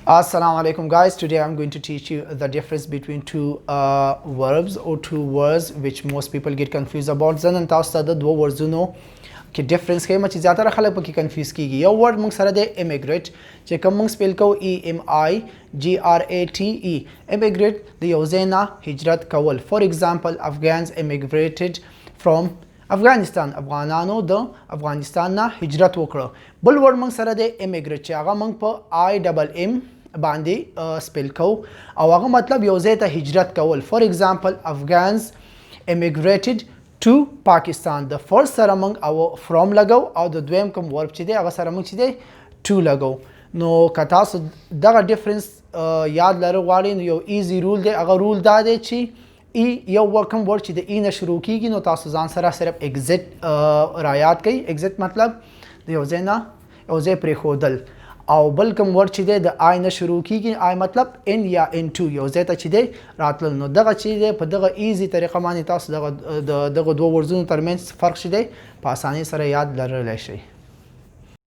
Assalamu alaikum guys. Today I'm going to teach you the difference between two verbs or two words which most people get confused about. زنن تاسو ته د دوه ورزونو کې ډیفرنس ښیم چې زیاتره خلک پکې کنفیوز کیږي. یو ورډ موږ سره د immigrate چې کوم موږ سپیل کوو EMIGRATE. immigrate د یو ځای نه هجرت کول. For example, Afghans immigrated from افغانستان. افغانانو د افغانستان نه هجرت وکړه. بل ورډ موږ سره د immigrate چې هغه موږ په IMM باندې سپیل کوو او هغه مطلب یو ځای ته هجرت کول. For example, Afghans immigrated to Pakistan. د فرست سره موږ او from لګو او د دویم کوم ورب چې دی هغه سره موږ چې دی to لګو. نو که تاسو دغه ډیفرنس یاد لرو غواړئ نو یو ایزی رول دی. هغه رول دا دی چې یو کوم ورډ چې د ای نه شروع کیږي نو تاسو ځان سره صرف ایگزیټ رایاد کړئ. ایگزیټ مطلب د یو ځای نه یو ځای پرېښودل او بل کوم ورډ چې دی د آی نه شروع کیږي آی مطلب ان یا ان ټو یو ځای ته چې دی راتلل. نو دغه چې دی په دغه ایزي طریقه باندې تاسو دغه دوه ورډونو ترمنځ فرق چې دی په اسانۍ سره یاد لرلی شئ.